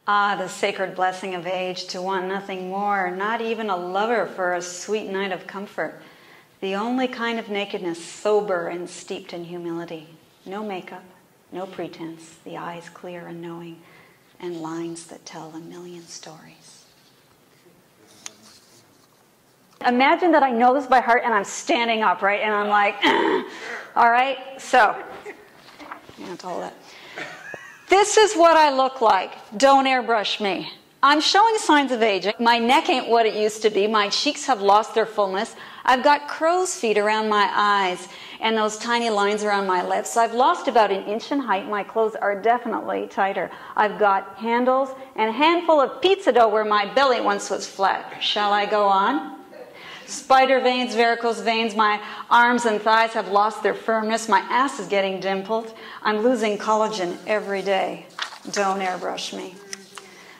Ah, the sacred blessing of age, to want nothing more, not even a lover for a sweet night of comfort. The only kind of nakedness sober and steeped in humility. No makeup, no pretense, the eyes clear and knowing, and lines that tell a million stories. Imagine that I know this by heart and I'm standing up, right? And I'm like, all right, so, that's all that. This is what I look like. Don't airbrush me. I'm showing signs of aging. My neck ain't what it used to be. My cheeks have lost their fullness. I've got crow's feet around my eyes and those tiny lines around my lips. I've lost about an inch in height. My clothes are definitely tighter. I've got handles and a handful of pizza dough where my belly once was flat. Shall I go on? Spider veins, varicose veins, my arms and thighs have lost their firmness. My ass is getting dimpled. I'm losing collagen every day. Don't airbrush me.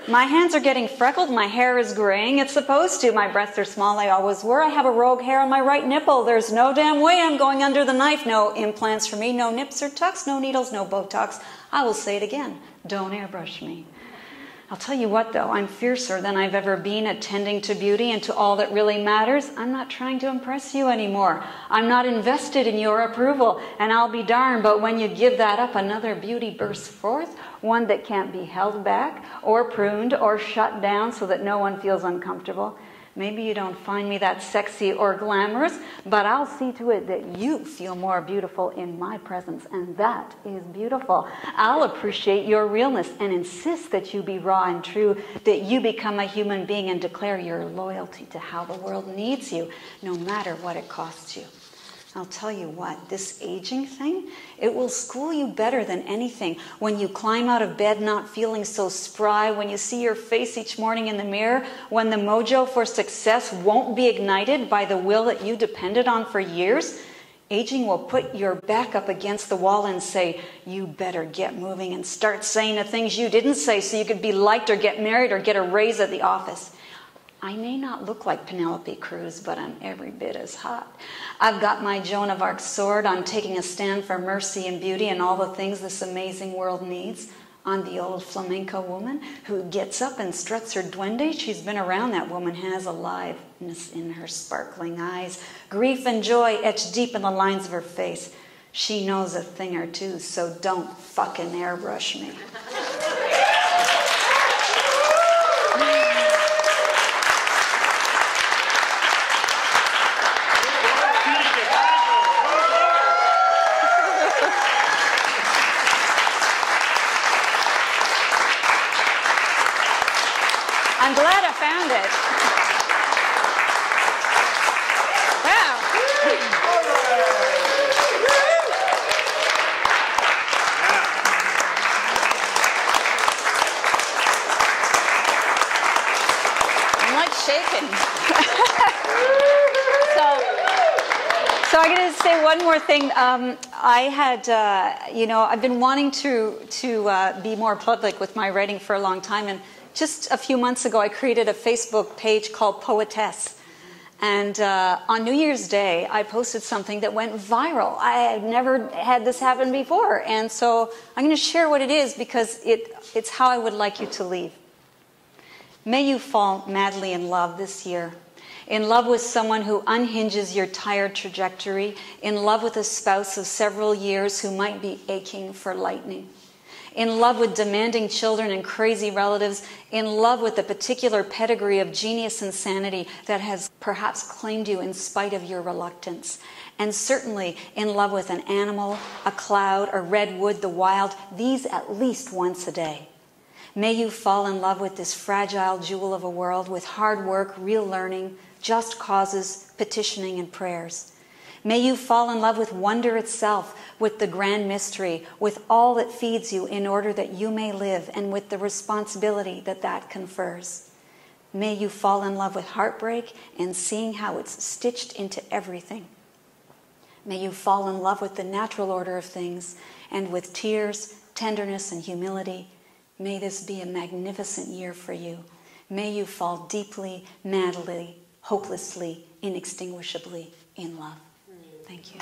My hands are getting freckled. My hair is graying. It's supposed to. My breasts are small. They always were. I have a rogue hair on my right nipple. There's no damn way I'm going under the knife. No implants for me. No nips or tucks. No needles. No Botox. I will say it again. Don't airbrush me. I'll tell you what, though, I'm fiercer than I've ever been attending to beauty and to all that really matters. I'm not trying to impress you anymore. I'm not invested in your approval, and I'll be darned, but when you give that up, another beauty bursts forth, one that can't be held back or pruned or shut down so that no one feels uncomfortable. Maybe you don't find me that sexy or glamorous, but I'll see to it that you feel more beautiful in my presence, and that is beautiful. I'll appreciate your realness and insist that you be raw and true, that you become a human being and declare your loyalty to how the world needs you, no matter what it costs you. I'll tell you what, this aging thing, it will school you better than anything. When you climb out of bed not feeling so spry, when you see your face each morning in the mirror, when the mojo for success won't be ignited by the will that you depended on for years, aging will put your back up against the wall and say, you better get moving and start saying the things you didn't say so you could be liked or get married or get a raise at the office. I may not look like Penelope Cruz, but I'm every bit as hot. I've got my Joan of Arc sword. I'm taking a stand for mercy and beauty and all the things this amazing world needs. I'm the old flamenco woman who gets up and struts her duende. She's been around, that woman has, aliveness in her sparkling eyes, grief and joy etched deep in the lines of her face. She knows a thing or two, so don't fucking airbrush me. I'm glad I found it. Wow. I'm like shaking. So I'm going to say one more thing. I had, I've been wanting to be more public with my writing for a long time, and just a few months ago, I created a Facebook page called Poetess. And on New Year's Day, I posted something that went viral. I had never had this happen before. And so I'm going to share what it is because it's how I would like you to leave. May you fall madly in love this year. In love with someone who unhinges your tired trajectory. In love with a spouse of several years who might be aching for lightning. In love with demanding children and crazy relatives, in love with the particular pedigree of genius and sanity that has perhaps claimed you in spite of your reluctance, and certainly in love with an animal, a cloud, a redwood, the wild, these at least once a day. May you fall in love with this fragile jewel of a world, with hard work, real learning, just causes, petitioning, and prayers. May you fall in love with wonder itself, with the grand mystery, with all that feeds you in order that you may live, and with the responsibility that that confers. May you fall in love with heartbreak and seeing how it's stitched into everything. May you fall in love with the natural order of things, and with tears, tenderness, and humility. May this be a magnificent year for you. May you fall deeply, madly, hopelessly, inextinguishably in love. Thank you.